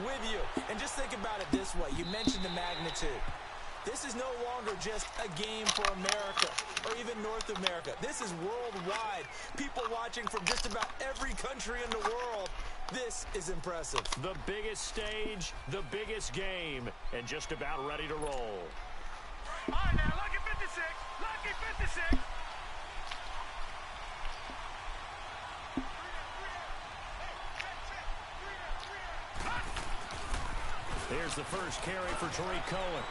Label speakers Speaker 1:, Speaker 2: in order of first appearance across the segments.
Speaker 1: With you. And just think about it this way. You mentioned the magnitude. This is no longer just a game for America or even North America. This is worldwide. People watching from just about every country in the world. This is impressive.
Speaker 2: The biggest stage, the biggest game, and just about ready to roll.
Speaker 3: All right, now, lucky 56. Lucky 56.
Speaker 2: Here's the first carry for Tariq Cohen.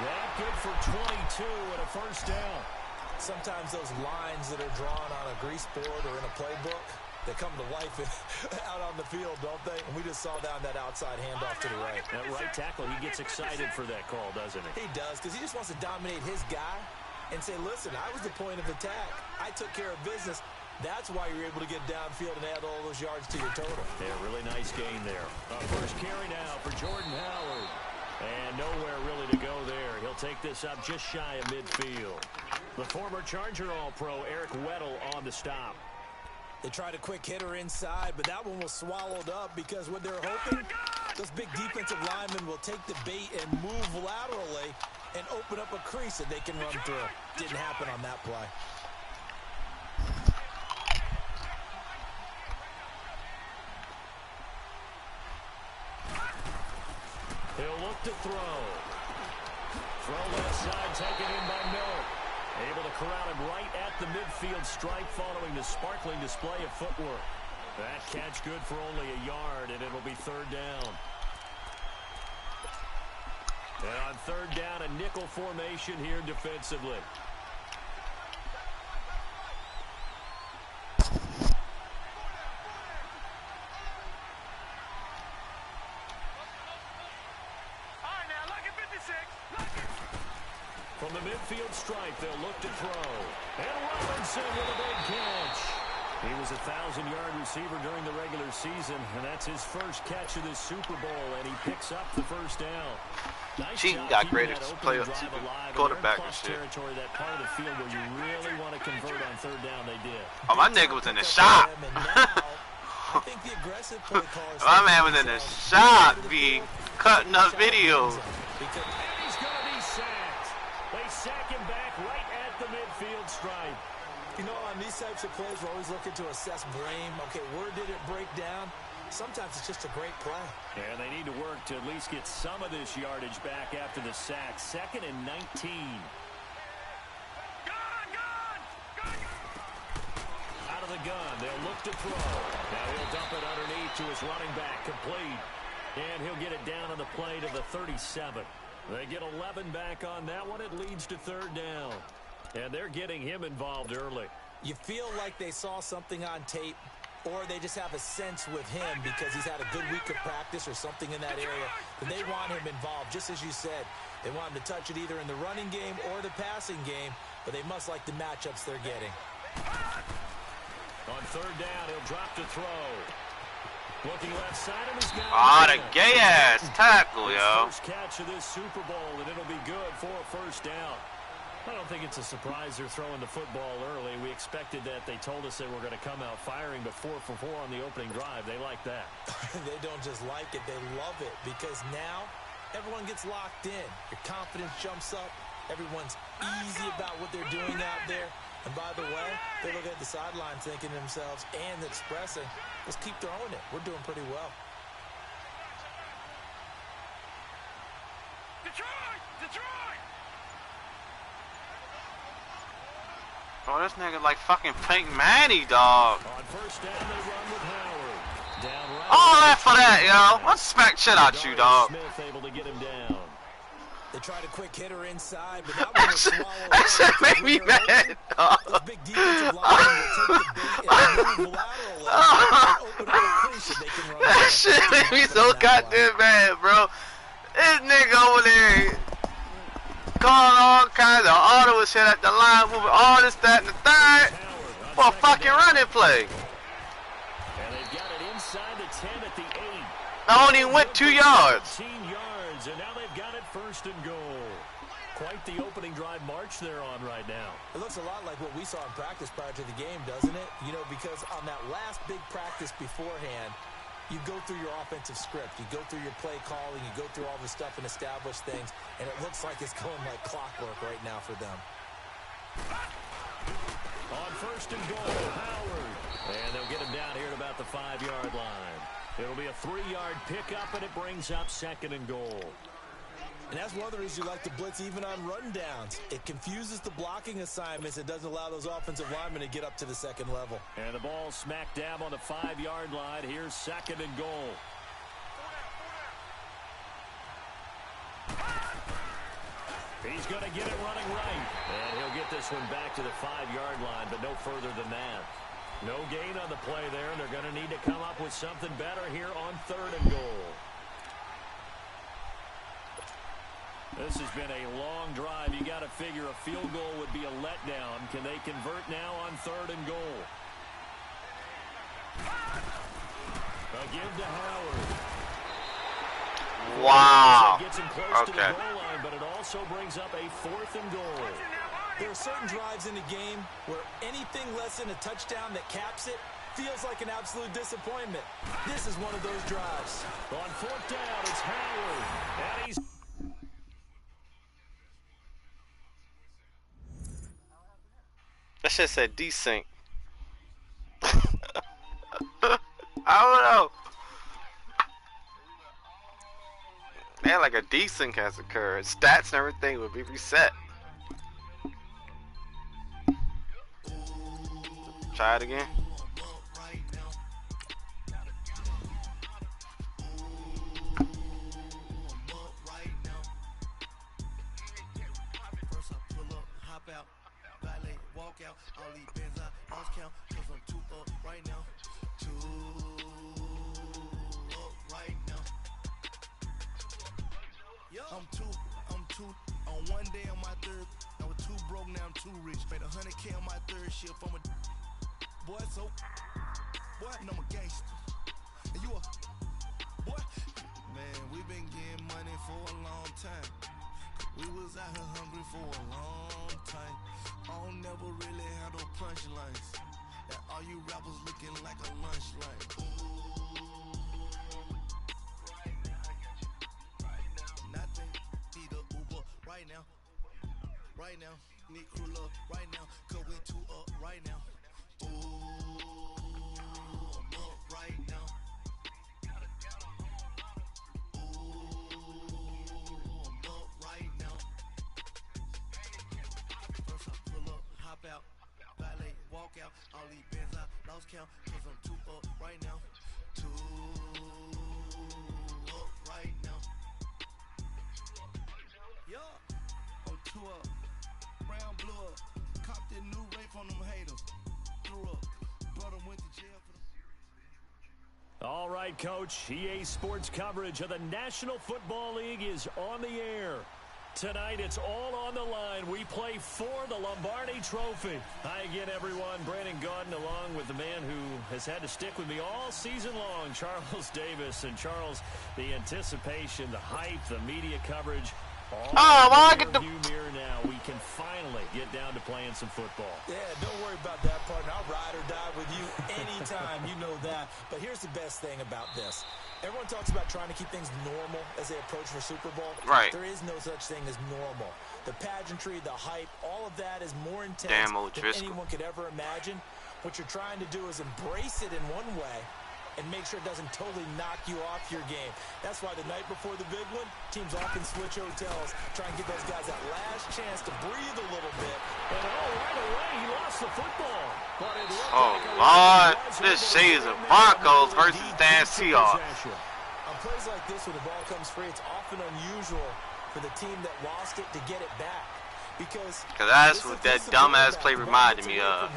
Speaker 2: That good for 22 and a first down.
Speaker 1: Sometimes those lines that are drawn on a grease board or in a playbook, they come to life out on the field, don't they? And we just saw down that outside handoff to the right.
Speaker 2: That right tackle, he gets excited for that call, doesn't he?
Speaker 1: He does, because he just wants to dominate his guy and say, listen, I was the point of attack. I took care of business. That's why you're able to get downfield and add all those yards to your total.
Speaker 2: Yeah, really nice gain there. First carry now for Jordan Howard. And nowhere really to go there. He'll take this up just shy of midfield. The former Charger All-Pro, Eric Weddle, on the stop.
Speaker 1: They tried a quick hitter inside, but that one was swallowed up because what they're hoping, those big defensive linemen will take the bait and move laterally and open up a crease that they can run through. Didn't happen on that play.
Speaker 2: He'll look to throw. Throw left side, taken in by Miller. Able to corral him right at the midfield stripe following the sparkling display of footwork. That catch good for only a yard, and it'll be third down. And on third down, a nickel formation here defensively. From the midfield stripe, they'll look to throw. And Robinson with a big catch. He was a 1,000-yard receiver during the regular season, and that's his first catch of this Super Bowl, and he picks up the first down. Nice
Speaker 4: Cheating got greatest player quarterback and shit.
Speaker 2: Territory, that part of the field where you really want to convert on third down, they did.
Speaker 4: Oh, my nigga was in the shop.
Speaker 1: I think the aggressive play call is
Speaker 4: my man was in the shop, be cutting up videos.
Speaker 2: He's going to be sacked. They sack him back right at the midfield stripe.
Speaker 1: You know, on these types of plays, we're always looking to assess blame. Okay, where did it break down? Sometimes it's just a great play.
Speaker 2: And they need to work to at least get some of this yardage back after the sack. 2nd and 19. Out of the gun, they'll look to throw. Now he'll dump it underneath to his running back, complete. And he'll get it down on the play to the 37. They get 11 back on that one. It leads to third down. And they're getting him involved early.
Speaker 1: You feel like they saw something on tape, or they just have a sense with him because he's had a good week of practice or something in that area. And they want him involved, just as you said. They want him to touch it either in the running game or the passing game, but they must like the matchups they're getting.
Speaker 2: On third down, he'll drop to throw. Looking left side, and he's got
Speaker 4: the gay-ass tackle, yo.
Speaker 2: First catch of this Super Bowl, and it'll be good for a first down. I don't think it's a surprise they're throwing the football early. We expected that. They told us they were going to come out firing, but 4 for 4 on the opening drive. They like that.
Speaker 1: They don't just like it. They love it because now everyone gets locked in. Your confidence jumps up. Everyone's easy about what they're doing out there. And by the way, they look at the sideline thinking to themselves and expressing, let's keep throwing it. We're doing pretty well.
Speaker 3: Detroit! Detroit!
Speaker 4: Oh, this nigga like fucking Peyton Manning, dog.
Speaker 2: On first down, they run with Howard. Down right.
Speaker 4: All that for that, yo. Let's smack shit out you, dog.
Speaker 2: Smith able to get him down.
Speaker 1: They tried a quick hitter inside, but that one was swallowed.
Speaker 4: That shit made me mad, dog.
Speaker 1: Those big defensive linemen will take the bait and move laterally and open up a crease that they can run.
Speaker 4: That shit made me so goddamn mad, bro. This nigga over there calling all kinds of auto shit at the line, moving all this, that, and the third for a fucking running play.
Speaker 2: And they've got it inside the 10 at the 8.
Speaker 4: I only went 2 yards.
Speaker 2: 15 yards, and now they've got it first and goal. Quite the opening drive march they're on right now.
Speaker 1: It looks a lot like what we saw in practice prior to the game, doesn't it? You know, because on that last big practice beforehand, you go through your offensive script. You go through your play calling. You go through all the stuff and establish things. And it looks like it's going like clockwork right now for them.
Speaker 2: On first and goal, Howard. And they'll get him down here at about the 5-yard line. It'll be a 3-yard pickup, and it brings up second and goal.
Speaker 1: And that's one of the reasons you like to blitz even on rundowns. It confuses the blocking assignments. It doesn't allow those offensive linemen to get up to the second level.
Speaker 2: And the ball smack dab on the 5-yard line. Here's second and goal. He's going to get it running right. And he'll get this one back to the 5-yard line, but no further than that. No gain on the play there, and they're going to need to come up with something better here on third and goal. This has been a long drive. You got to figure a field goal would be a letdown. Can they convert now on third and goal? A give to Howard.
Speaker 4: Wow.
Speaker 2: Gets him close to the goal line, but it also brings up a 4th and goal.
Speaker 1: There are certain drives in the game where anything less than a touchdown that caps it feels like an absolute disappointment. This is one of those drives.
Speaker 2: On 4th down, it's Howard. And he's...
Speaker 4: That shit said desync. I don't know. Man, like a desync has occurred. Stats and everything would be reset. Try it again.
Speaker 5: I'm two. On one day on my third, I was too broke, now I'm too rich. Made 100K on my third shift. I'm a boy, so boy, and I'm a gangster. And you a boy, man. We been getting money for a long time. We was out here hungry for a long time. I don't never really have no punchlines. And all you rappers looking like a lunch line. Right now, need crew love right now, cause we two up right now. Ooh, I'm up right now. Ooh, I'm up right now. First I pull up, hop out, valet, walk out, all these bands I lost count, cause I'm two up right now. Two up right now. Yeah, I'm two up. Brown blew up, copped that new rape on them haters. Threw up, brother went to jail for the...
Speaker 2: All right, Coach. EA Sports coverage of the National Football League is on the air. Tonight, it's all on the line. We play for the Lombardi Trophy. Hi again, everyone. Brandon Gaudin along with the man who has had to stick with me all season long, Charles Davis. And Charles, the anticipation, the hype, the media coverage,
Speaker 4: well, I get the
Speaker 2: mirror now. We can finally get down to playing some football.
Speaker 1: Yeah, don't worry about that, partner. I'll ride or die with you anytime. You know that. But here's the best thing about this. Everyone talks about trying to keep things normal as they approach for Super Bowl.
Speaker 4: Right.
Speaker 1: There is no such thing as normal. The pageantry, the hype, all of that is more intense than anyone could ever imagine. What you're trying to do is embrace it in one way and make sure it doesn't totally knock you off your game. That's why the night before the big one, teams often switch hotels, try and give those guys that last chance to breathe a little bit.
Speaker 2: And right away, he lost the football. But it
Speaker 4: Lord, this season, Broncos versus Dan Seahawks.
Speaker 1: On plays like this, when the ball comes free, it's often unusual for the team that lost it to get it back. Because
Speaker 4: that's what that dumbass play reminded me of.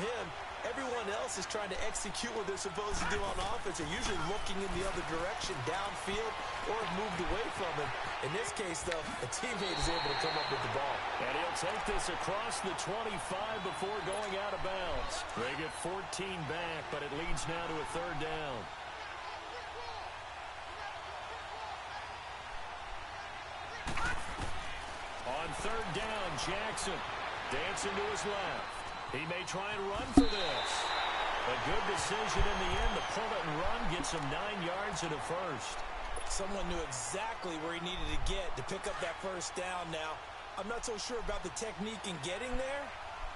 Speaker 1: Everyone else is trying to execute what they're supposed to do on offense. They're usually looking in the other direction, downfield, or moved away from it. In this case, though, a teammate is able to come up with the ball.
Speaker 2: And he'll take this across the 25 before going out of bounds. They get 14 back, but it leads now to a third down. On third down. Jackson dancing to his left. He may try and run for this. A good decision in the end to pull it and run. Gets him 9 yards and a first.
Speaker 1: Someone knew exactly where he needed to get to pick up that first down now. I'm not so sure about the technique in getting there,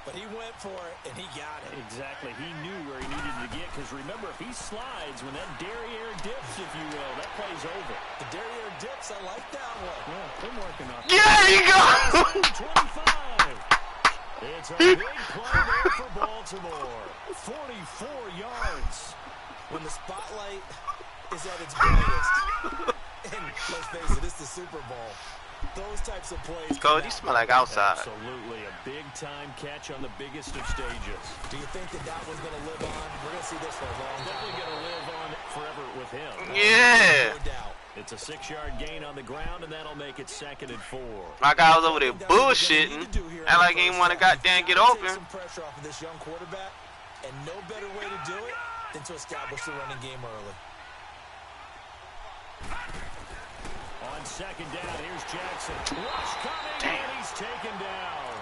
Speaker 1: but he went for it, and he got it.
Speaker 2: Exactly. He knew where he needed to get, because remember, if he slides, when that derriere dips, if you will, that play's over.
Speaker 1: The derriere dips, I like that one.
Speaker 2: Yeah, been working on it.
Speaker 4: Yeah, there you go!
Speaker 2: 25. It's a big play there for Baltimore. 44 yards.
Speaker 1: When the spotlight is at its brightest, and let's face it, it's the Super Bowl. Those types of plays.
Speaker 4: Cody, you smell like outside.
Speaker 2: Absolutely. A big-time catch on the biggest of stages.
Speaker 1: Do you think that one's going to live on? We're going to see this for a long time.
Speaker 2: Definitely going to live on forever with him.
Speaker 4: Yeah.
Speaker 1: No doubt.
Speaker 2: It's a 6-yard gain on the ground, and that'll make it 2nd and 4.
Speaker 4: My guy was over there bullshitting. Act like he didn't want to goddamn get open.
Speaker 1: Some pressure off of this young quarterback, and no better way to do it than to establish the running game early.
Speaker 2: On 2nd down, here's Jackson. Rush coming, and he's taken down.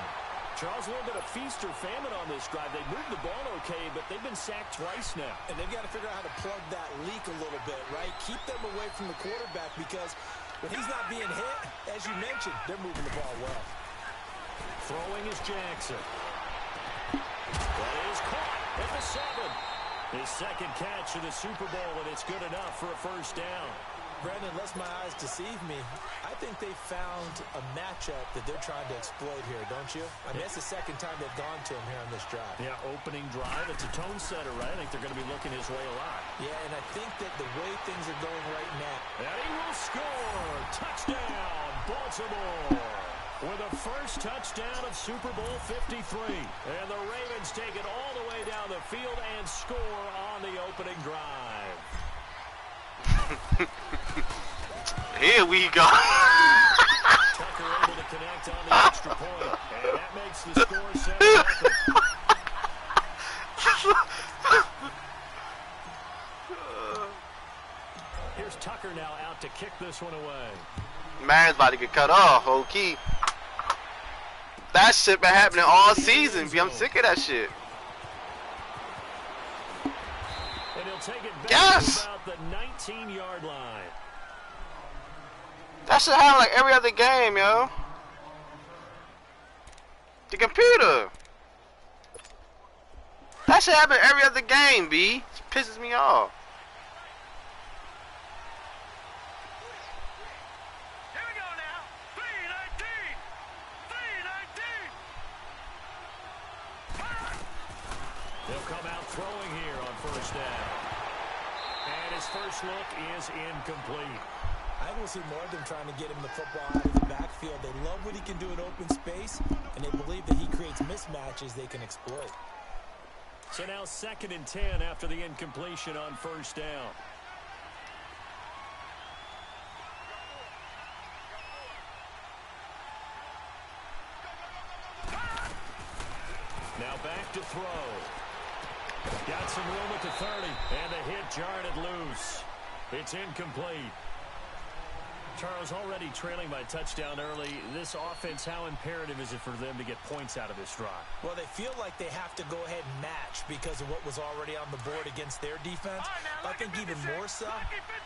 Speaker 2: Charles, a little bit of feast or famine on this drive. They moved the ball okay, but they've been sacked twice now.
Speaker 1: And they've got to figure out how to plug that leak a little bit, right? Keep them away from the quarterback, because when he's not being hit, as you mentioned, they're moving the ball well.
Speaker 2: Throwing is Jackson. That is caught at the 7. His second catch of the Super Bowl, and it's good enough for a first down.
Speaker 1: Brandon, lest my eyes deceive me, I think they found a matchup that they're trying to exploit here, don't you? I mean, that's the second time they've gone to him here on this drive.
Speaker 2: Yeah, opening drive. It's a tone setter, right? I think they're going to be looking his way a lot.
Speaker 1: Yeah, and I think that the way things are going right now.
Speaker 2: And he will score. Touchdown, Baltimore. With a first touchdown of Super Bowl 53. And the Ravens take it all the way down the field and score on the opening drive.
Speaker 4: Here we go.
Speaker 2: Tucker able to connect on the extra point, and that makes the score 7-0. Here's Tucker now out to kick this one away.
Speaker 4: Man's about to get cut off, okay. That shit been happening all season, B. I'm sick of that shit.
Speaker 2: And he'll take it back
Speaker 4: Yes!
Speaker 2: to about the 19-yard line.
Speaker 4: That shit happen like every other game, yo. The computer. That shit happen every other game, B. It pisses me off.
Speaker 3: Here we go now. 319. 319.
Speaker 2: They'll come out throwing here on first down. And his first look is incomplete.
Speaker 1: I will see more of them trying to get him the football out of the backfield. They love what he can do in open space, and they believe that he creates mismatches they can exploit.
Speaker 2: So now 2nd and 10 after the incompletion on first down. Now back to throw. Got some room at the 30, and the hit jarred it loose. It's incomplete. Charles, already trailing by touchdown early. This offense, how imperative is it for them to get points out of this drive?
Speaker 1: Well, they feel like they have to go ahead and match because of what was already on the board against their defense. I think even more so,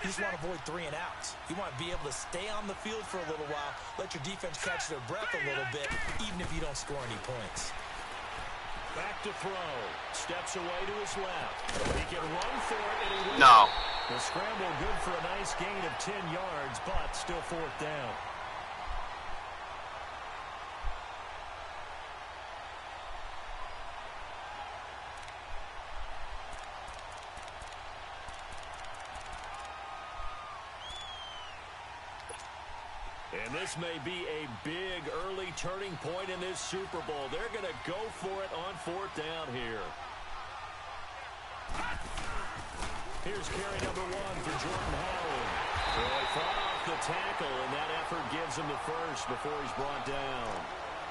Speaker 1: you just want to avoid 3 and outs. You want to be able to stay on the field for a little while, let your defense catch their breath a little bit, even if you don't score any points.
Speaker 2: Back to throw. Steps away to his left. He can run for it, and he will.
Speaker 4: No.
Speaker 2: The scramble good for a nice gain of 10 yards, but still 4th down. And this may be a big early turning point in this Super Bowl. They're going to go for it on 4th down here. Here's carry number 1 for Jordan Howard. Well, he fought off the tackle, and that effort gives him the first before he's brought down.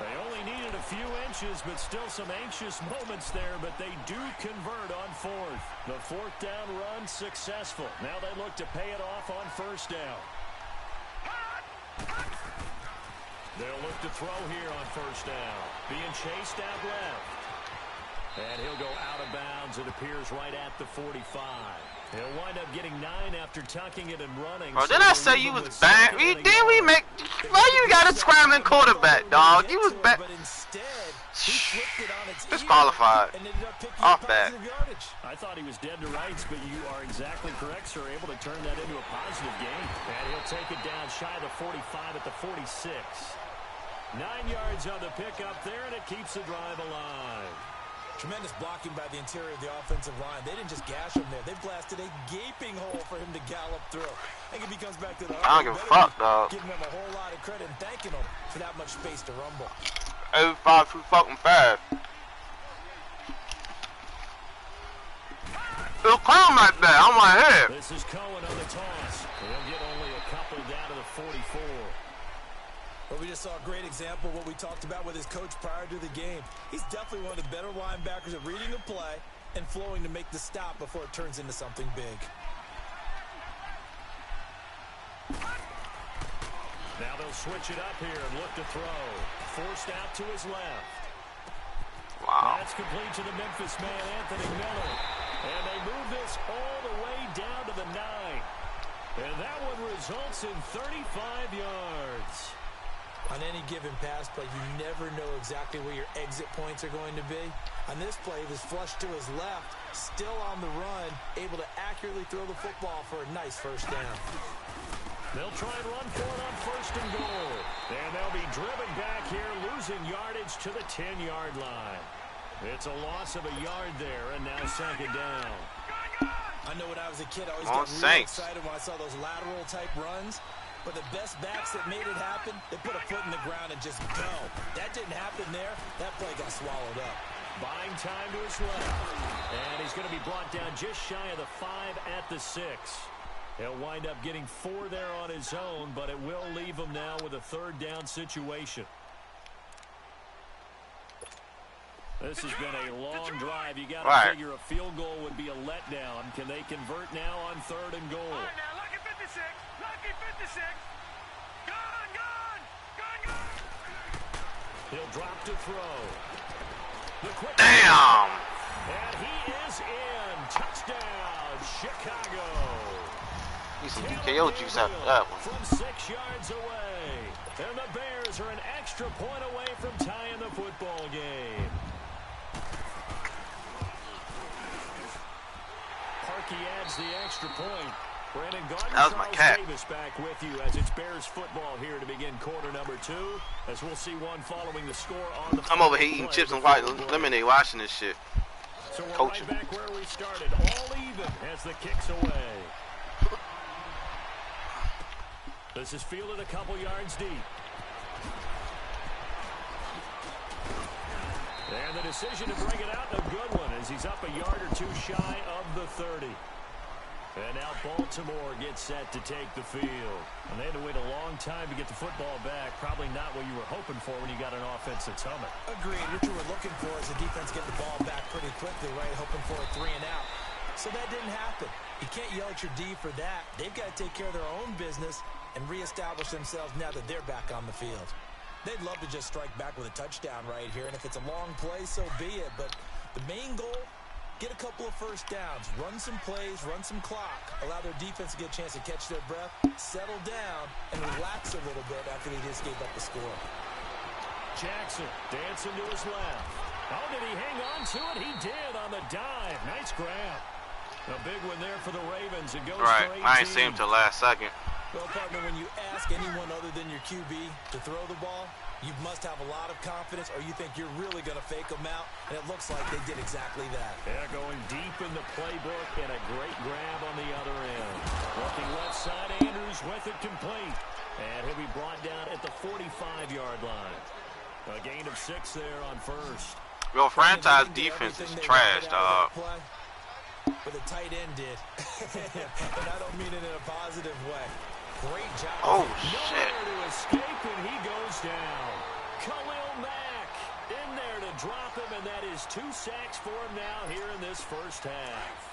Speaker 2: They only needed a few inches, but still some anxious moments there, but they do convert on 4th. The 4th down run successful. Now they look to pay it off on first down. They'll look to throw here on first down. Being chased out left. And he'll go out of bounds, it appears, right at the 45. He'll wind up getting 9 after tucking it and running.
Speaker 4: Bro, did I say you was bad? Didn't we make... Why you got a scrambling quarterback, dog? You was bad. Disqualified. Off bad.
Speaker 2: I thought he was dead to rights, but you are exactly correct, sir. Able to turn that into a positive gain. And he'll take it down shy of the 45 at the 46. 9 yards on the pickup there, and it keeps the drive alive.
Speaker 1: Tremendous blocking by the interior of the offensive line. They didn't just gash him there. They blasted a gaping hole for him to gallop through. I think if he comes back to the
Speaker 4: I don't give a fuck, dog.
Speaker 1: Giving him a whole lot of credit and thanking him for that much space to rumble.
Speaker 4: 85 too fucking fast. It'll climb like that on my head.
Speaker 2: This is Cohen on the toss. He'll get only a couple down to the 44.
Speaker 1: Well, we just saw a great example of what we talked about with his coach prior to the game. He's definitely one of the better linebackers at reading a play and flowing to make the stop before it turns into something big.
Speaker 2: Now they'll switch it up here and look to throw. Forced out to his left.
Speaker 4: Wow.
Speaker 2: That's complete to the Memphis man, Anthony Miller. And they move this all the way down to the 9. And that one results in 35 yards.
Speaker 1: On any given pass play, you never know exactly where your exit points are going to be. On this play, he was flushed to his left, still on the run, able to accurately throw the football for a nice first down.
Speaker 2: They'll try and run for it on first and goal. And they'll be driven back here, losing yardage to the 10-yard line. It's a loss of a yard there, and now second down.
Speaker 1: I know when I was a kid, I always got really excited when I saw those lateral-type runs. But the best backs that made it happen, they put a foot in the ground and just go. That didn't happen there. That play got swallowed up.
Speaker 2: Buying time to his left. And he's going to be brought down just shy of the 5 at the 6. He'll wind up getting 4 there on his own, but it will leave him now with a third down situation. This has been a long drive. You got to figure a field goal would be a letdown. Can they convert now on third and goal?
Speaker 3: All right, now, lucky 56. Lucky 56. Gone.
Speaker 2: He'll drop to throw. The quick
Speaker 4: Damn.
Speaker 2: And he is in. Touchdown, Chicago.
Speaker 4: Need some DKO juice after that one.
Speaker 2: From 6 yards away. And the Bears are an extra point away from tying the football game. Parkey adds the extra point. Brandon Gardner,
Speaker 4: that was my cat.
Speaker 2: Davis back with you as it's Bears football here to begin quarter number 2. As we'll see one following the score on the.
Speaker 4: I'm over here eating chips and white lemonade, watching this shit.
Speaker 2: So we're
Speaker 4: Coaching.
Speaker 2: right back where we started, all even as the kicks away. This is fielded a couple yards deep. And the decision to bring it out, a good one, as he's up a yard or 2 shy of the 30. And now Baltimore gets set to take the field. And they had to wait a long time to get the football back. Probably not what you were hoping for when you got an offense that's humming.
Speaker 1: Agreed. What you were looking for is the defense get the ball back pretty quickly, right? Hoping for a 3 and out. So that didn't happen. You can't yell at your D for that. They've got to take care of their own business and reestablish themselves now that they're back on the field. They'd love to just strike back with a touchdown right here. And if it's a long play, so be it. But the main goal, get a couple of first downs, run some plays, run some clock, allow their defense to get a chance to catch their breath, settle down, and relax a little bit after they just gave up the score.
Speaker 2: Jackson dancing to his left. Oh, did he hang on to it? He did on the dive. Nice grab. A big one there for the Ravens. It goes
Speaker 4: Right,
Speaker 2: for 18.
Speaker 4: I ain't seen him till last second.
Speaker 1: Well, partner, when you ask anyone other than your QB to throw the ball, you must have a lot of confidence, or you think you're really going to fake them out, and it looks like they did exactly that.
Speaker 2: Yeah, going deep in the playbook, and a great grab on the other end. Looking left side, Andrews with it complete. And he'll be brought down at the 45-yard line. A gain of 6 there on first.
Speaker 4: Your franchise defense is trash, dog.
Speaker 1: But the tight end did. And I don't mean it in a positive way. Great job.
Speaker 4: Oh,
Speaker 2: shit. Nowhere to escape, and he goes down. Khalil Mack in there to drop him, and that is 2 sacks for him now here in this first half.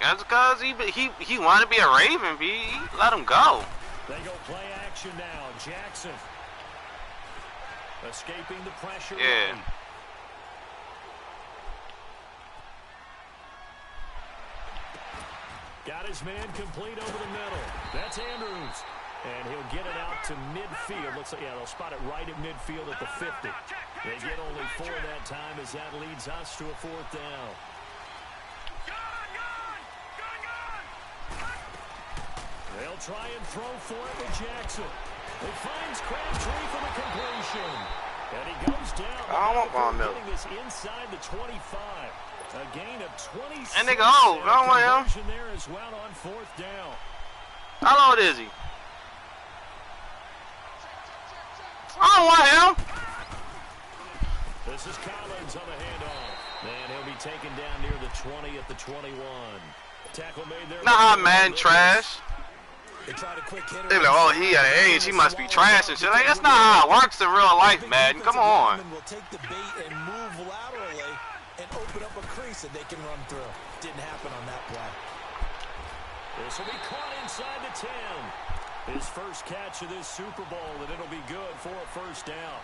Speaker 4: That's because he wanted to be a Raven, B. Let him go.
Speaker 2: They go play action now. Jackson escaping the pressure.
Speaker 4: Yeah.
Speaker 2: Right. Got his man complete over the middle. That's Andrews. And he'll get it out to midfield. Looks like, yeah, they'll spot it right at midfield at the 50. They get only 4 that time as that leads us to a 4th down. They'll try and throw for it with Jackson. It finds Crabtree for the completion. And he goes down.
Speaker 4: I don't want ball milk.
Speaker 2: Getting this inside the 25. A gain of 26.
Speaker 4: And nigga, oh, I don't want him.
Speaker 2: There as well on 4th down.
Speaker 4: How old is he? I don't want him.
Speaker 2: This is Collins on the handoff. And he'll be taken down near the 20 at the 21. Tackle made there.
Speaker 4: Nah, man, trash.
Speaker 1: They tried a quick hitter.
Speaker 4: They be like, oh, he at an age, he must be trash and shit. Like, that's not how it works in real life, man. Come on.
Speaker 1: Will take the bait and move laterally and open up a crease that they can run through. Didn't happen on that play.
Speaker 2: This will be caught inside the 10. His first catch of this Super Bowl, and it'll be good for a 1st down.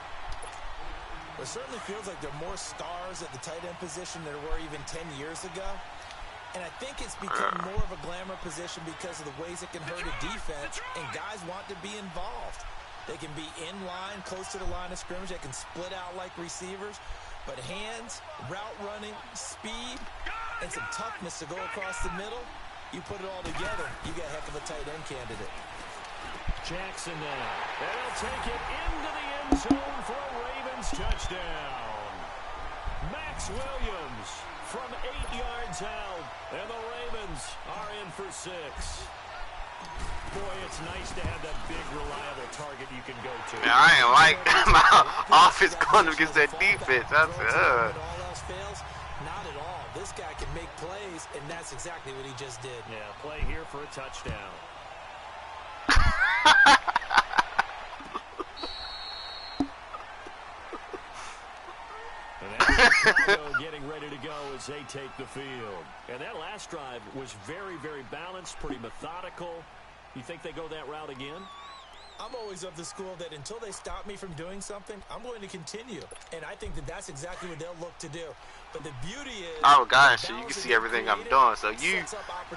Speaker 1: It certainly feels like there are more stars at the tight end position than there were even 10 years ago. And I think it's become more of a glamour position because of the ways it can hurt a defense, and guys want to be involved. They can be in line, close to the line of scrimmage. They can split out like receivers. But hands, route running, speed, and some toughness to go across the middle, you put it all together, you got a heck of a tight end candidate.
Speaker 2: Jackson now. And he'll take it into the end zone for a Ravens touchdown. Max Williams from 8 yards out. And the Ravens are in for 6. Boy, it's nice to have that big, reliable target you can go to.
Speaker 4: Man, I ain't like my offense going against that defense. That's
Speaker 1: all else fails, not at all. This guy can make plays, and that's exactly what he just did.
Speaker 2: Yeah, play here for a touchdown. And that's Chicago getting ready to go as they take the field. And that last drive was very, very balanced, pretty methodical. You think they go that route again?
Speaker 1: I'm always of the school that until they stop me from doing something, I'm going to continue. And I think that that's exactly what they'll look to do. But the beauty is...
Speaker 4: Oh, God, shit, you can see everything I'm doing. So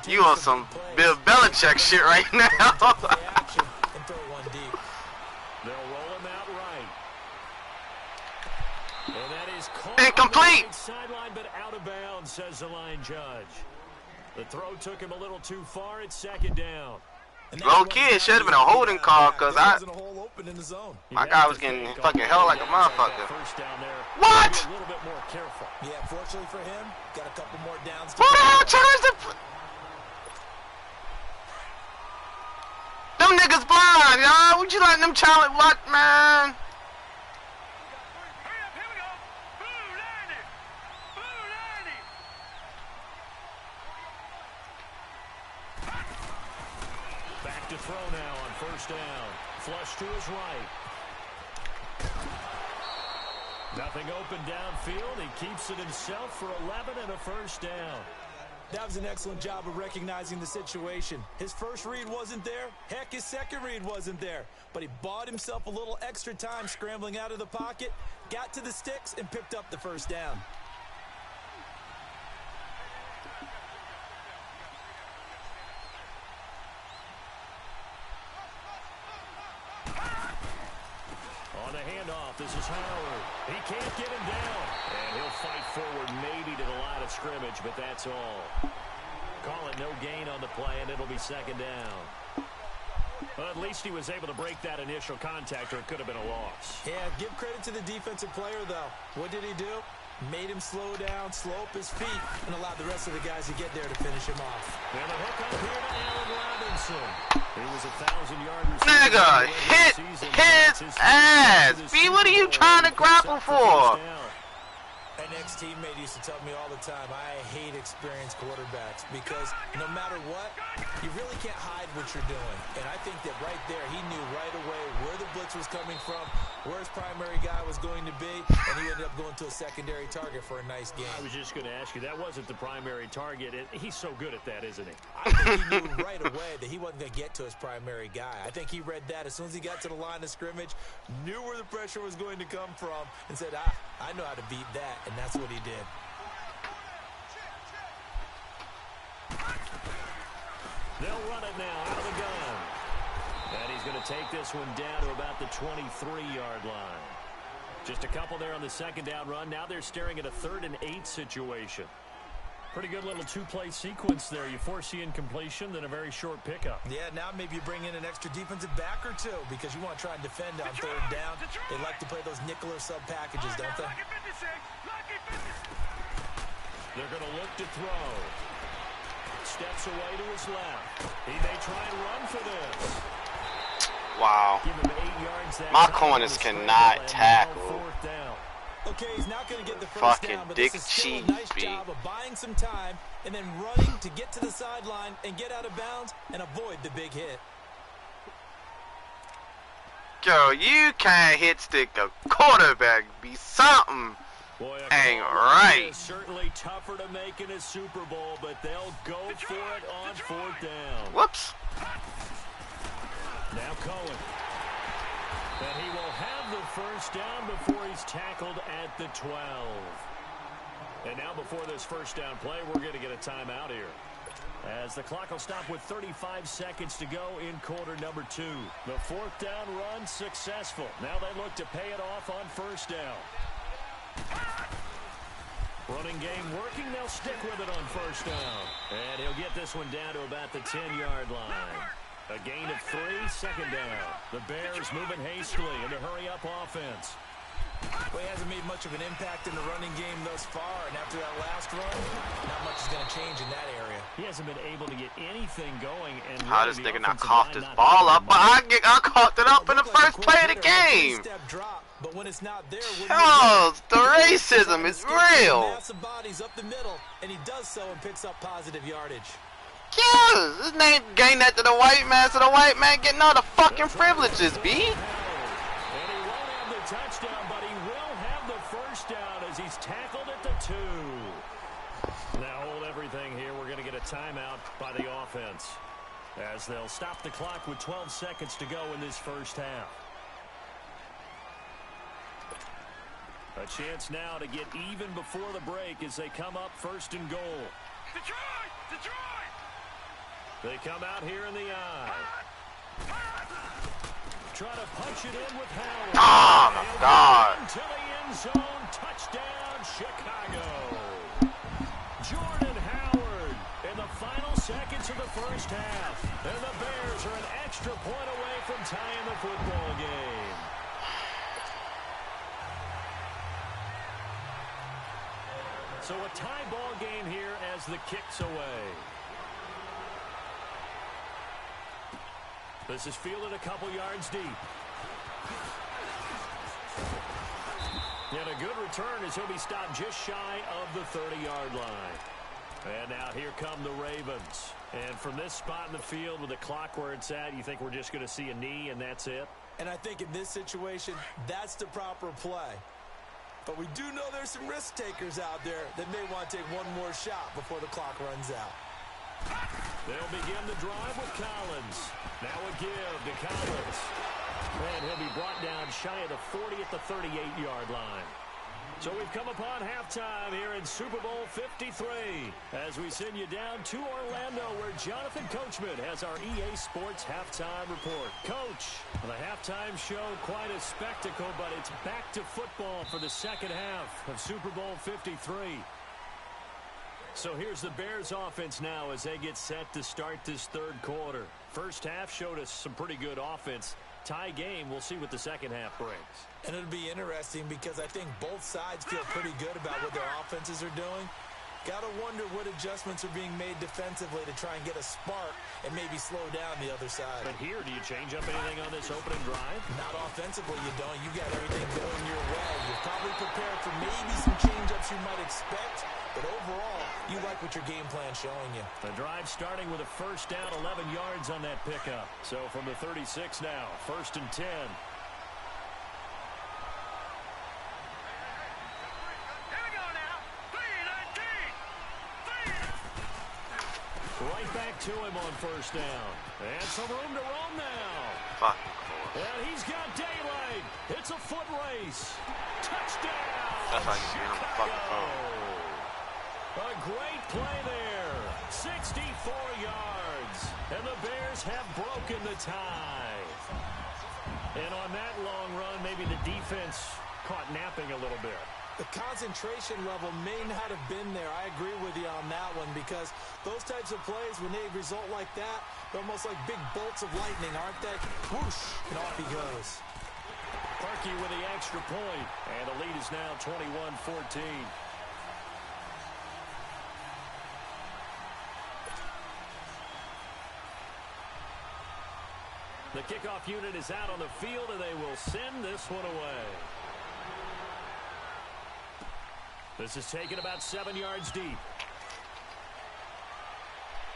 Speaker 4: you on some Bill Belichick shit right now.
Speaker 1: And throw one deep.
Speaker 2: They'll roll him out right. And that is caught
Speaker 4: incomplete.
Speaker 2: On the sideline, but out of bounds, says the line judge. The throw took him a little too far. It's 2nd down.
Speaker 4: Low key, it should have been a holding call because my guy was getting fucking held like a motherfucker. What?
Speaker 2: A little bit more careful.
Speaker 1: Yeah, fortunately for him, got a couple more downs.
Speaker 4: Who the hell turns the? Them niggas blind, y'all. Would you letting them challenge what, man?
Speaker 2: To throw now on 1st down. Flush to his right. Nothing open downfield. He keeps it himself for 11 and a 1st down.
Speaker 1: That was an excellent job of recognizing the situation. His first read wasn't there. Heck, his second read wasn't there. But he bought himself a little extra time scrambling out of the pocket, got to the sticks, and picked up the 1st down.
Speaker 2: On the handoff, this is Howard. He can't get him down. And he'll fight forward maybe to the line of scrimmage, but that's all. Call it no gain on the play, and it'll be 2nd down. Well, at least he was able to break that initial contact, or it could have been a loss.
Speaker 1: Yeah, give credit to the defensive player, though. What did he do? Made him slow down, slow up his feet, and allowed the rest of the guys to get there to finish him off.
Speaker 2: And the hook up here to Allen Robinson. He was 1,000-yard receiver.
Speaker 4: Nigga, hit his ass. B, what are you trying to grapple for?
Speaker 1: And next teammate used to tell me all the time, I hate experienced quarterbacks because no matter what, you really can't hide what you're doing. And I think that right there, he knew right away where the blitz was coming from, where his primary guy was going to be, and he ended up going to a secondary target for a nice game.
Speaker 2: I was just going to ask you, that wasn't the primary target. He's so good at that, isn't he?
Speaker 1: I think he knew right away that he wasn't going to get to his primary guy. I think he read that as soon as he got to the line of scrimmage, knew where the pressure was going to come from, and said, I know how to beat that, and that's what he did.
Speaker 2: They'll run it now out of the gun. And he's going to take this one down to about the 23-yard line. Just a couple there on the second down run. Now they're staring at a 3rd and 8 situation. Pretty good little two-play sequence there. You force the incompletion, then a very short pickup.
Speaker 1: Yeah, now maybe you bring in an extra defensive back or two because you want to try and defend on 3rd down. They like to play those nickel or sub packages, don't they?
Speaker 2: They're going to look to throw. Steps away to his left. He may try and run for this.
Speaker 4: Wow.
Speaker 2: Give him 8 yards.
Speaker 4: My corners cannot tackle.
Speaker 2: 4th down.
Speaker 1: Okay, he's not going to get the first
Speaker 4: Fucking
Speaker 1: down, but
Speaker 4: Dick
Speaker 1: this is still
Speaker 4: Cheese,
Speaker 1: a nice
Speaker 4: B.
Speaker 1: job of buying some time and then running to get to the sideline and get out of bounds and avoid the big hit.
Speaker 4: Girl, you can't hit stick a quarterback. Be something.
Speaker 2: Boy,
Speaker 4: ain't right.
Speaker 2: Certainly tougher to make in a Super Bowl, but they'll go for it on 4th down.
Speaker 4: Whoops.
Speaker 2: Now Cohen. And he will have the first down before he's tackled at the 12. And now before this first down play, we're going to get a timeout here, as the clock will stop with 35 seconds to go in quarter number 2. The 4th down run successful. Now they look to pay it off on first down. Running game working. They'll stick with it on first down. And he'll get this one down to about the 10-yard line. A gain of 3, second down. The Bears moving hastily in the hurry-up offense.
Speaker 1: Well, he hasn't made much of an impact in the running game thus far, and after that last run, not much is going to change in that area.
Speaker 2: He hasn't been able to get anything going. And
Speaker 4: How this nigga not coughed this ball up? But I coughed it up in the first play of the game.
Speaker 1: Drop, but when it's not there,
Speaker 4: Oh, the racism is real.
Speaker 1: Massive bodies up the middle, and he does so and picks up positive yardage.
Speaker 4: Yeah, this name gained that to the white man, so the white man getting all the fucking privileges, B.
Speaker 2: And he won't have the touchdown, but he will have the first down as he's tackled at the 2. Now hold everything here. We're going to get a timeout by the offense, as they'll stop the clock with 12 seconds to go in this first half. A chance now to get even before the break as they come up 1st and goal.
Speaker 3: Detroit! Detroit!
Speaker 2: They come out here in the eye. Try to punch it in with Howard.
Speaker 4: Oh, my God.
Speaker 2: To the end zone. Touchdown, Chicago. Jordan Howard in the final seconds of the first half. And the Bears are an extra point away from tying the football game. So a tie ball game here as the kick's away. This is fielded a couple yards deep. And a good return as he'll be stopped just shy of the 30-yard line. And now here come the Ravens. And from this spot in the field with the clock where it's at, you think we're just going to see a knee and that's it?
Speaker 1: And I think in this situation, that's the proper play. But we do know there's some risk takers out there that may want to take one more shot before the clock runs out.
Speaker 2: They'll begin the drive with Collins. Now a give to Collins. And he'll be brought down shy of the 40 at the 38-yard line. So we've come upon halftime here in Super Bowl 53 as we send you down to Orlando where Jonathan Coachman has our EA Sports Halftime Report. Coach, the halftime show, quite a spectacle, but it's back to football for the second half of Super Bowl 53. So here's the Bears offense now as they get set to start this third quarter. First half showed us some pretty good offense. Tie game, we'll see what the second half brings.
Speaker 1: And it'll be interesting because I think both sides feel pretty good about what their offenses are doing. Gotta wonder what adjustments are being made defensively to try and get a spark and maybe slow down the other side.
Speaker 2: But here, do you change up anything on this opening drive?
Speaker 1: Not offensively, you don't. You got everything going your way. You're probably prepared for maybe some change-ups you might expect, but overall, you like what your game plan's showing you.
Speaker 2: The drive starting with a first down, 11 yards on that pickup. So from the 36 now, 1st and 10. Right back to him on first down. And some room to roam now.
Speaker 4: Fucking close.
Speaker 2: And he's got daylight. It's a foot race. Touchdown.
Speaker 4: That's how you see him fucking phone.
Speaker 2: A great play there. 64 yards. And the Bears have broken the tie. And on that long run, maybe the defense caught napping a little bit.
Speaker 1: The concentration level may not have been there. I agree with you on that one because those types of plays, when they result like that, they're almost like big bolts of lightning, aren't they? Whoosh, and off he goes.
Speaker 2: Parkey with the extra point, and the lead is now 21-14. The kickoff unit is out on the field, and they will send this one away. This is taken about 7 yards deep.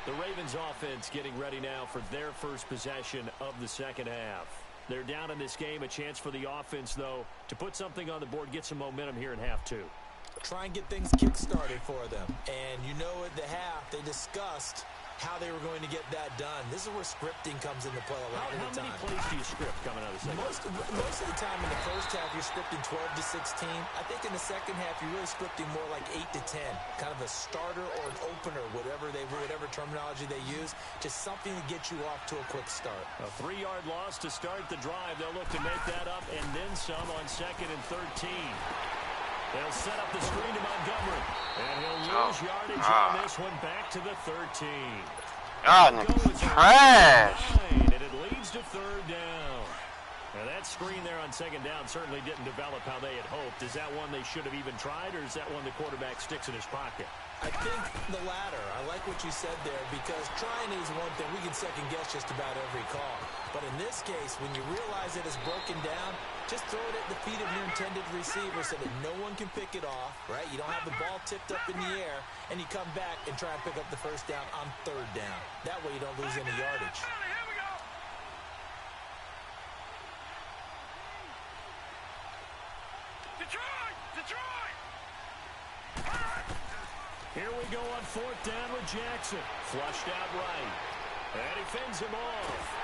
Speaker 2: The Ravens offense getting ready now for their first possession of the second half. They're down in this game. A chance for the offense, though, to put something on the board, get some momentum here in half two.
Speaker 1: Try and get things kick-started for them. And you know at the half, they discussed how they were going to get that done. This is where scripting comes into play a lot of the time.
Speaker 2: How many plays do you script coming out of the second half?
Speaker 1: Most of the time in the first half, you're scripting 12 to 16. I think in the second half, you're really scripting more like 8 to 10. Kind of a starter or an opener, whatever terminology they use. Just something to get you off to a quick start.
Speaker 2: A 3-yard loss to start the drive. They'll look to make that up and then some on 2nd and 13. They'll set up the screen to Montgomery. And he'll lose yardage on this one back to the 13.
Speaker 4: God, niggas trash.
Speaker 2: And it leads to 3rd down. Now that screen there on 2nd down certainly didn't develop how they had hoped. Is that one they should have even tried, or is that one the quarterback sticks in his pocket?
Speaker 1: I think the latter. I like what you said there because trying is one thing. We can second guess just about every call. But in this case, when you realize it is broken down, just throw it at the feet of your intended receiver so that no one can pick it off, right? You don't have the ball tipped up in the air, and you come back and try and pick up the first down on 3rd down. That way you don't lose any yardage.
Speaker 3: Here we go. Detroit!
Speaker 2: Here we go on 4th down with Jackson. Flushed out right. And he fends him off.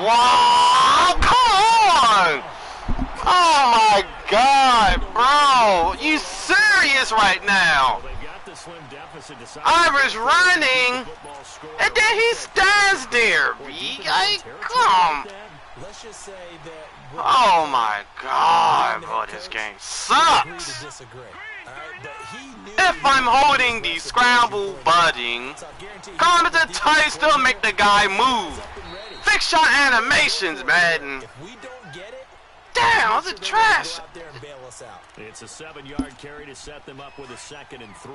Speaker 4: Wow, come on! Oh my God, bro! You serious right now?
Speaker 2: Well, they got the slim deficit.
Speaker 4: Irish running, and then he stands there. Come.
Speaker 1: Let's just say that.
Speaker 4: Oh my God, bro, this game sucks. If I'm holding the scramble button, commentators still make the guy move. Fix your animations, man. Damn, this is trash.
Speaker 2: It's a 7-yard carry to set them up with a 2nd and 3.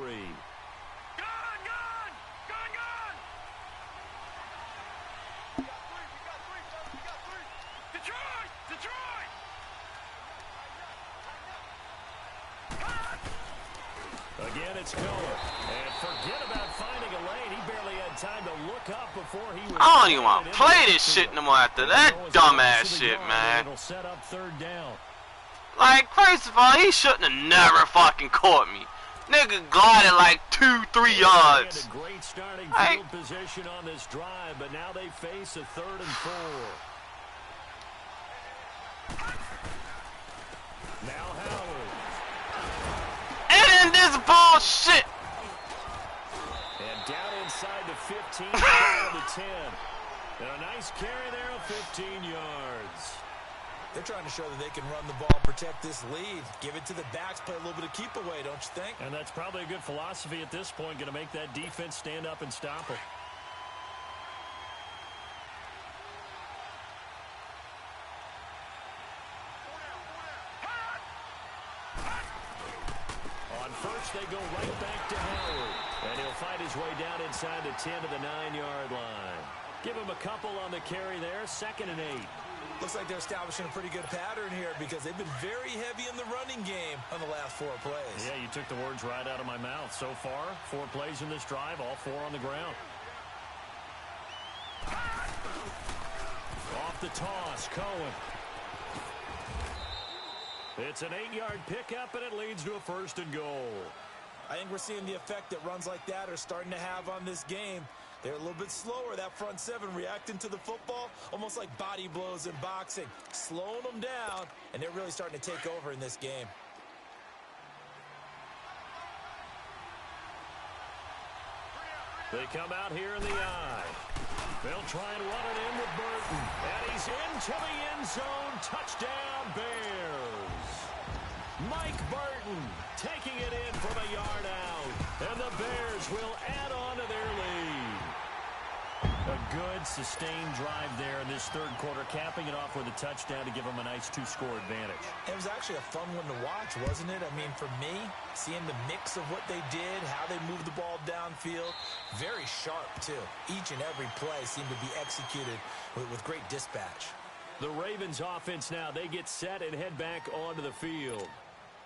Speaker 2: Again, it's Miller. And forget about finding a lane. He barely had time to look up before he was.
Speaker 4: I don't even want to play this shit no more after that dumbass shit, man.
Speaker 2: It'll set up 3rd down.
Speaker 4: Like, first of all, he shouldn't have never fucking caught me. Nigga glided like 2-3 yards.
Speaker 2: A great starting field position on this drive, but now they face a 3rd and 4. Now Howard.
Speaker 4: And this bullshit.
Speaker 2: And down inside the 15, down to 10. And a nice carry there of 15 yards.
Speaker 1: They're trying to show that they can run the ball and protect this lead. Give it to the backs, play a little bit of keep away, don't you think?
Speaker 2: And that's probably a good philosophy at this point, going to make that defense stand up and stop it. On first, they go right back to Howard. He'll fight his way down inside the 10 to the 9-yard line. Give him a couple on the carry there, 2nd and 8.
Speaker 1: Looks like they're establishing a pretty good pattern here because they've been very heavy in the running game on the last 4 plays.
Speaker 2: Yeah, you took the words right out of my mouth. So far, 4 plays in this drive, all 4 on the ground. Off the toss, Cohen. It's an 8-yard pickup, and it leads to a 1st and goal.
Speaker 1: I think we're seeing the effect that runs like that are starting to have on this game. They're a little bit slower, that front 7, reacting to the football, almost like body blows in boxing, slowing them down, and they're really starting to take over in this game.
Speaker 2: They come out here in the eye. They'll try and run it in with Burton. And he's into the end zone. Touchdown, Bears. Mike Burton taking it in from a yard out. And the Bears will add on to their lead. A good, sustained drive there in this 3rd quarter, capping it off with a touchdown to give them a nice 2-score advantage.
Speaker 1: It was actually a fun one to watch, wasn't it? I mean, for me, seeing the mix of what they did, how they moved the ball downfield, very sharp, too. Each and every play seemed to be executed with great dispatch.
Speaker 2: The Ravens offense now, they get set and head back onto the field.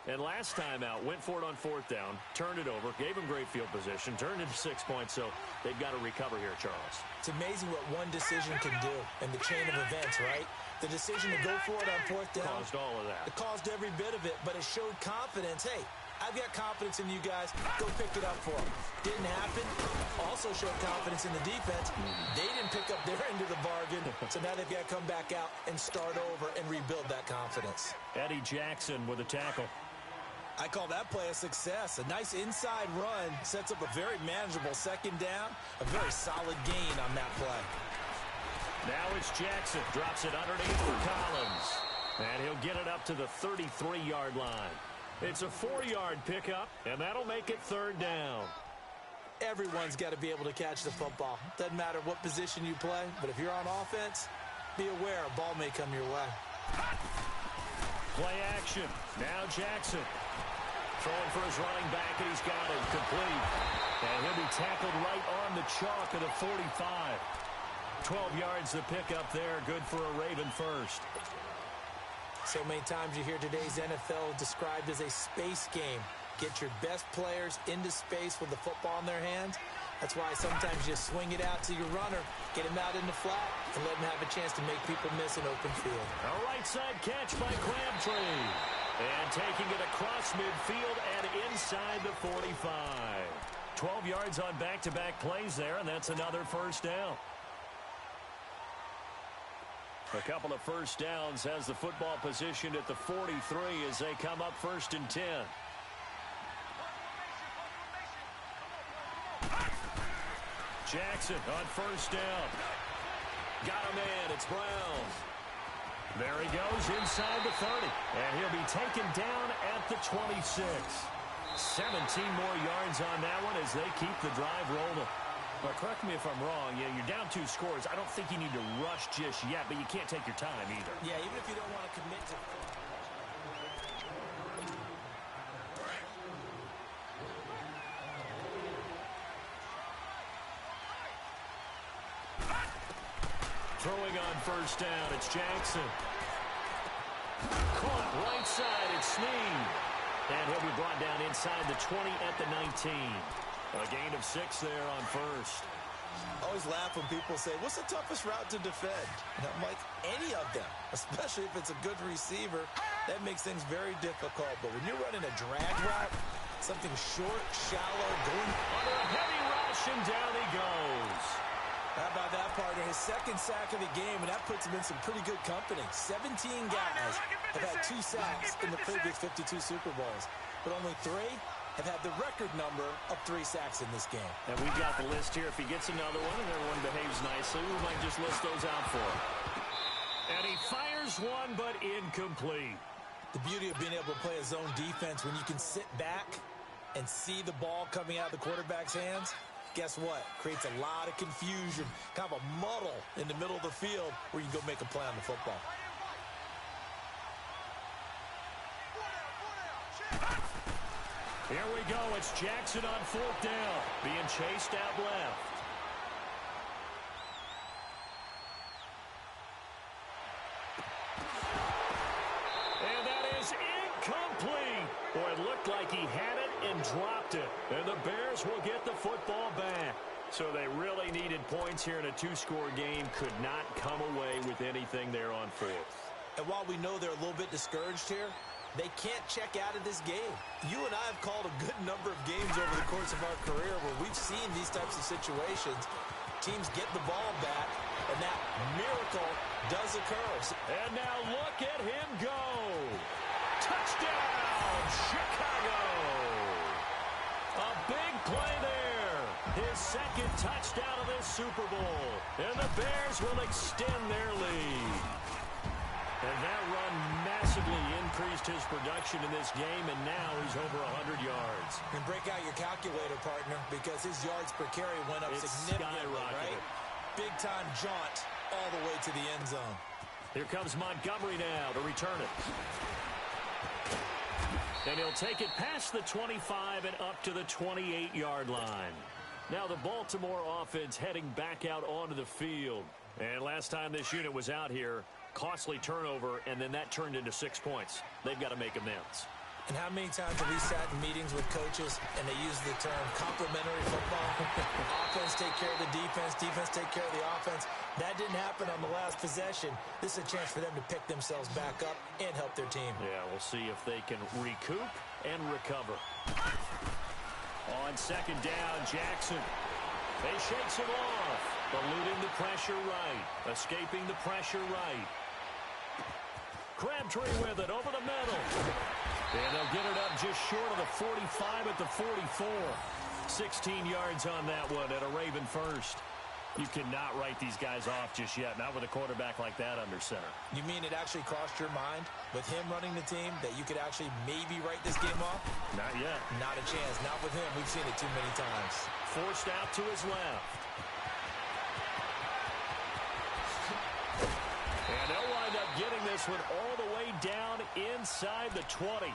Speaker 2: And last time out, went for it on 4th down, turned it over, gave them great field position, turned into 6 points, so they've got to recover here, Charles.
Speaker 1: It's amazing what one decision can do in the chain of events, right? The decision to go for it on 4th down.
Speaker 2: Caused all of that.
Speaker 1: It caused every bit of it, but it showed confidence. Hey, I've got confidence in you guys. Go pick it up for them. Didn't happen. Also showed confidence in the defense. They didn't pick up their end of the bargain, so now they've got to come back out and start over and rebuild that confidence.
Speaker 2: Eddie Jackson with a tackle.
Speaker 1: I call that play a success. A nice inside run sets up a very manageable 2nd down. A very solid gain on that play.
Speaker 2: Now it's Jackson. Drops it underneath for Collins. And he'll get it up to the 33-yard line. It's a 4-yard pickup, and that'll make it 3rd down.
Speaker 1: Everyone's got to be able to catch the football. Doesn't matter what position you play, but if you're on offense, be aware a ball may come your way.
Speaker 2: Play action. Now Jackson. Throwing for his running back, and he's got it complete. And he'll be tackled right on the chalk of the 45. 12 yards to pick up there. Good for a Raven first.
Speaker 1: So many times you hear today's NFL described as a space game. Get your best players into space with the football in their hands. That's why sometimes you swing it out to your runner, get him out in the flat, and let him have a chance to make people miss an open field.
Speaker 2: A right side catch by Crabtree. And taking it across midfield and inside the 45. 12 yards on back-to-back plays there, and that's another 1st down. A couple of 1st downs has the football positioned at the 43 as they come up 1st and 10. Jackson on 1st down. Got a man. It's Brown. There he goes inside the 30. And he'll be taken down at the 26. 17 more yards on that one as they keep the drive rolling. But correct me if I'm wrong. Yeah, you're down 2 scores. I don't think you need to rush just yet, but you can't take your time either.
Speaker 1: Yeah, even if you don't want to commit to...
Speaker 2: Throwing on 1st down, it's Jackson. Caught right side, it's Snead. And he'll be brought down inside the 20 at the 19. A gain of 6 there on 1st.
Speaker 1: I always laugh when people say, what's the toughest route to defend? And I'm like, any of them, especially if it's a good receiver. That makes things very difficult. But when you're running a drag route, something short, shallow, going
Speaker 2: under a heavy rush, and down he goes.
Speaker 1: How about that, partner? His 2nd sack of the game, and that puts him in some pretty good company. 17 guys have had 2 sacks in the previous 52 Super Bowls, but only 3 have had the record number of 3 sacks in this game.
Speaker 2: And we've got the list here. If he gets another one and everyone behaves nicely, we might just list those out for him. And he fires one, but incomplete.
Speaker 1: The beauty of being able to play a zone defense when you can sit back and see the ball coming out of the quarterback's hands, guess what? Creates a lot of confusion, kind of a muddle in the middle of the field where you can go make a play on the football.
Speaker 2: Here we go. It's Jackson on 4th down. being chased out left. And that is incomplete. Boy, it looked like he had it and dropped it. And the Bears will get the football back. So they really needed points here in a two-score game. Could not come away with anything there on fourth.
Speaker 1: And while we know they're a little bit discouraged here, they can't check out of this game. You and I have called a good number of games over the course of our career where we've seen these types of situations. Teams get the ball back, and that miracle does occur.
Speaker 2: And now look at him go. Touchdown, Chicago. A big play there. His second touchdown of this Super Bowl. And the Bears will extend their lead. And that run massively increased his production in this game, and now he's over 100 yards.
Speaker 1: And break out your calculator, partner, because his yards per carry went up significantly, right? Big-time jaunt all the way to the end zone.
Speaker 2: Here comes Montgomery now to return it. And he'll take it past the 25 and up to the 28-yard line. Now the Baltimore offense heading back out onto the field. And last time this unit was out here, costly turnover, and then that turned into 6 points. They've got to make amends.
Speaker 1: And how many times have we sat in meetings with coaches and they use the term complementary football? Offense take care of the defense, defense take care of the offense. That didn't happen on the last possession. This is a chance for them to pick themselves back up and help their team.
Speaker 2: Yeah, we'll see if they can recoup and recover. On second down, Jackson. They shakes him off. Eluding the pressure right. Escaping the pressure right. Crabtree with it over the middle. And they'll get it up just short of the 45 at the 44. 16 yards on that one at a Raven first. You cannot write these guys off just yet, not with a quarterback like that under center.
Speaker 1: You mean it actually crossed your mind with him running the team that you could actually maybe write this game off?
Speaker 2: Not yet.
Speaker 1: Not a chance. Not with him. We've seen it too many times.
Speaker 2: Forced out to his left. And they'll wind up getting this one all the way down inside the 20.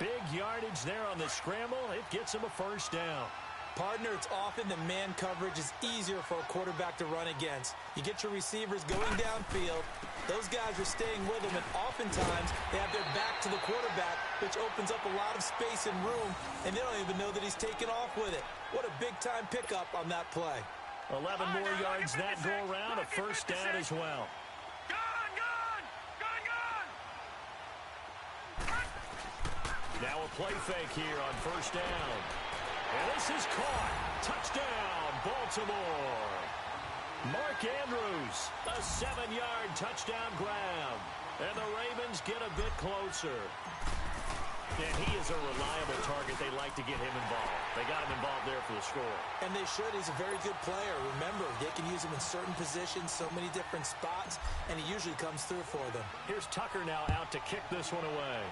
Speaker 2: Big yardage there on the scramble. It gets him a first down.
Speaker 1: Partner, it's often the man coverage is easier for a quarterback to run against. You get your receivers going downfield. Those guys are staying with them, and oftentimes they have their back to the quarterback, which opens up a lot of space and room, and they don't even know that he's taken off with it. What a big-time pickup on that play.
Speaker 2: 11 more yards that go around, a first down as well. Now a play fake here on first down. And this is caught. Touchdown, Baltimore. Mark Andrews, a 7-yard touchdown grab. And the Ravens get a bit closer. And he is a reliable target. They like to get him involved. They got him involved there for the score.
Speaker 1: And they should. He's a very good player. Remember, they can use him in certain positions, so many different spots, and he usually comes through for them.
Speaker 2: Here's Tucker now out to kick this one away.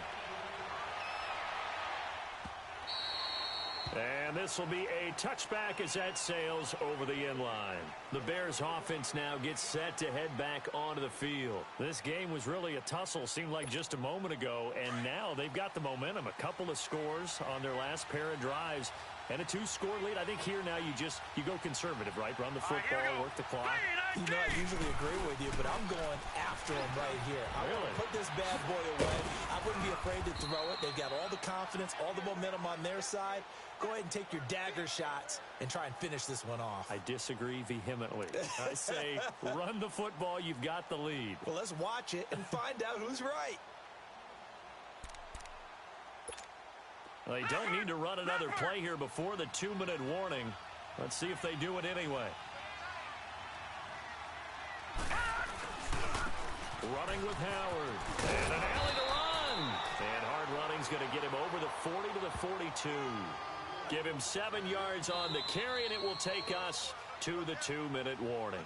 Speaker 2: And this will be a touchback as that sails over the end line. The Bears offense now gets set to head back onto the field. This game was really a tussle, seemed like just a moment ago, and now they've got the momentum. A couple of scores on their last pair of drives and a 2-score lead. I think here now you go conservative, right? Run the football, work the clock.
Speaker 1: You know, I usually agree with you, but I'm going after him right here. I want to put this bad boy away. I wouldn't be afraid to throw it. They've got all the confidence, all the momentum on their side. Go ahead and take your dagger shots and try and finish this one off.
Speaker 2: I disagree vehemently. I say run the football. You've got the lead.
Speaker 1: Well, let's watch it and find out who's right.
Speaker 2: Well, they don't need to run another play here before the 2-minute warning. Let's see if they do it anyway. Running with Howard. And an alley to run. And hard running's going to get him over the 40 to the 42. Give him 7 yards on the carry, and it will take us to the 2-minute warning.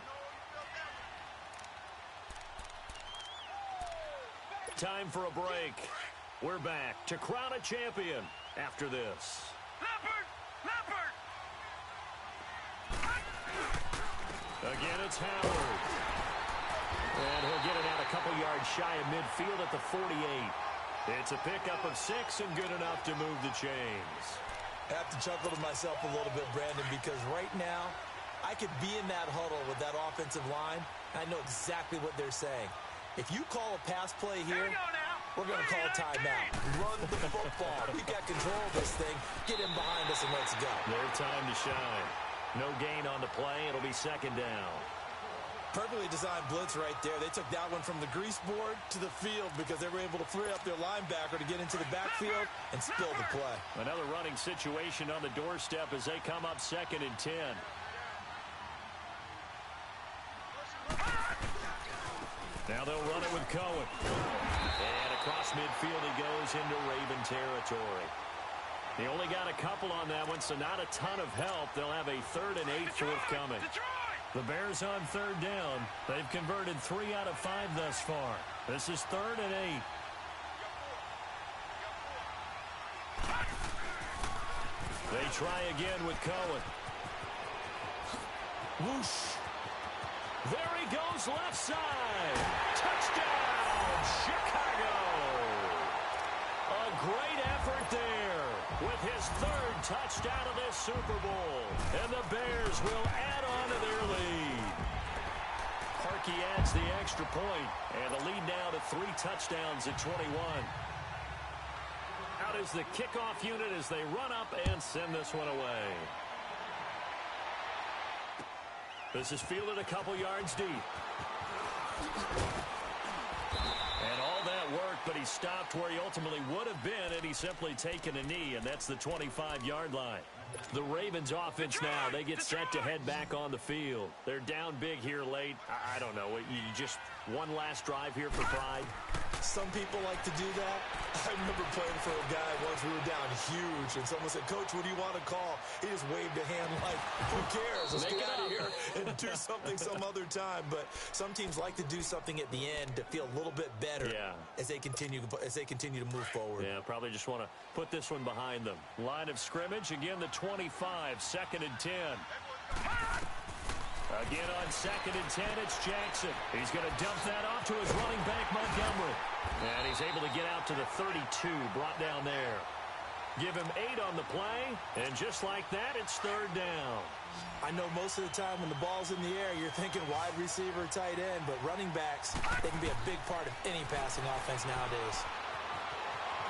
Speaker 2: Time for a break. We're back to crown a champion after this.
Speaker 3: Leopard!
Speaker 2: Again, it's Howard. And he'll get it out a couple yards shy of midfield at the 48. It's a pickup of 6 and good enough to move the chains.
Speaker 1: I have to chuckle to myself a little bit, Brandon, because right now I could be in that huddle with that offensive line, and I know exactly what they're saying. If you call a pass play here, we're going to call a timeout. Run the football. We got control of this thing. Get him behind us and let's go.
Speaker 2: Their time to shine. No gain on the play. It'll be second down.
Speaker 1: Perfectly designed blitz right there. They took that one from the grease board to the field because they were able to free up their linebacker to get into the backfield and spill the play.
Speaker 2: Another running situation on the doorstep as they come up 2nd and 10. Now they'll run it with Cohen. And across midfield he goes into Raven territory. He only got a couple on that one, so not a ton of help. They'll have a 3rd and 8 forthcoming. The Bears on 3rd down. They've converted 3 out of 5 thus far. This is 3rd and 8. They try again with Cohen. Whoosh. There he goes left side. Touchdown, Chicago. A great effort there with his 3rd touchdown of this Super Bowl. And the Bears will add on to their lead. Harkey adds the extra point, and the lead now to 3 touchdowns at 21. Out is the kickoff unit as they run up and send this one away. This is fielded a couple yards deep. And all that worked, but he stopped where he ultimately would have been had he simply taken a knee, and that's the 25-yard line. The Ravens offense now, they get set to head back on the field. They're down big here late. I don't know. You just one last drive here for pride.
Speaker 1: Some people like to do that. I remember playing for a guy once. We were down huge, and someone said, "Coach, what do you want to call?" He just waved a hand like, "Who cares? Let's get out of here and do something some other time." But some teams like to do something at the end to feel a little bit better as they continue to move forward. Yeah,
Speaker 2: probably just want to put this one behind them. Line of scrimmage, again the 25, 2nd and 10. Again on 2nd and 10, it's Jackson. He's going to dump that off to his running back, Montgomery. And he's able to get out to the 32, brought down there. Give him 8 on the play, and just like that, it's 3rd down.
Speaker 1: I know most of the time when the ball's in the air, you're thinking wide receiver, tight end, but running backs, they can be a big part of any passing offense nowadays.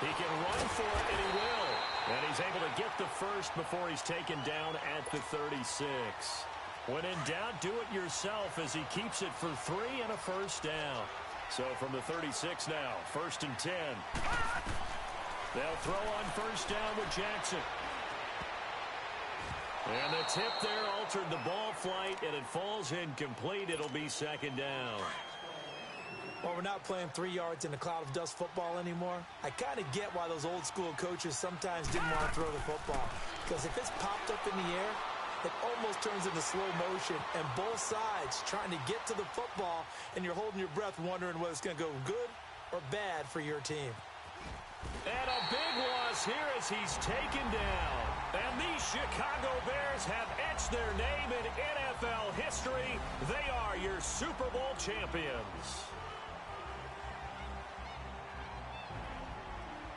Speaker 2: He can run for it, and he will. And he's able to get the first before he's taken down at the 36. When in doubt, do it yourself as he keeps it for 3 and a first down. So from the 36 now, 1st and 10. They'll throw on 1st down with Jackson. And the tip there altered the ball flight, and it falls incomplete. It'll be 2nd down.
Speaker 1: Well, we're not playing 3 yards in a cloud of dust football anymore. I kind of get why those old school coaches sometimes didn't want to throw the football. Because if it's popped up in the air, it almost turns into slow motion, and both sides trying to get to the football, and you're holding your breath wondering whether it's going to go good or bad for your team.
Speaker 2: And a big loss here as he's taken down. And these Chicago Bears have etched their name in NFL history. They are your Super Bowl champions.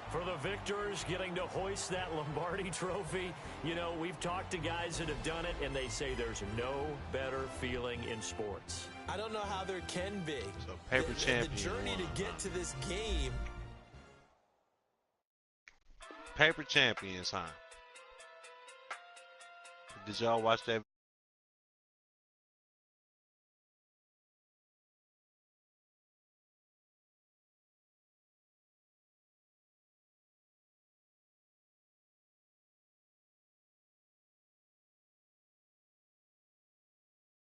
Speaker 2: For the victors getting to hoist that Lombardi trophy, you know, we've talked to guys that have done it, and they say there's no better feeling in sports.
Speaker 1: I don't know how there can be.
Speaker 4: So paper champion.
Speaker 1: The journey to get to this game.
Speaker 4: Paper champions, huh? Did y'all watch that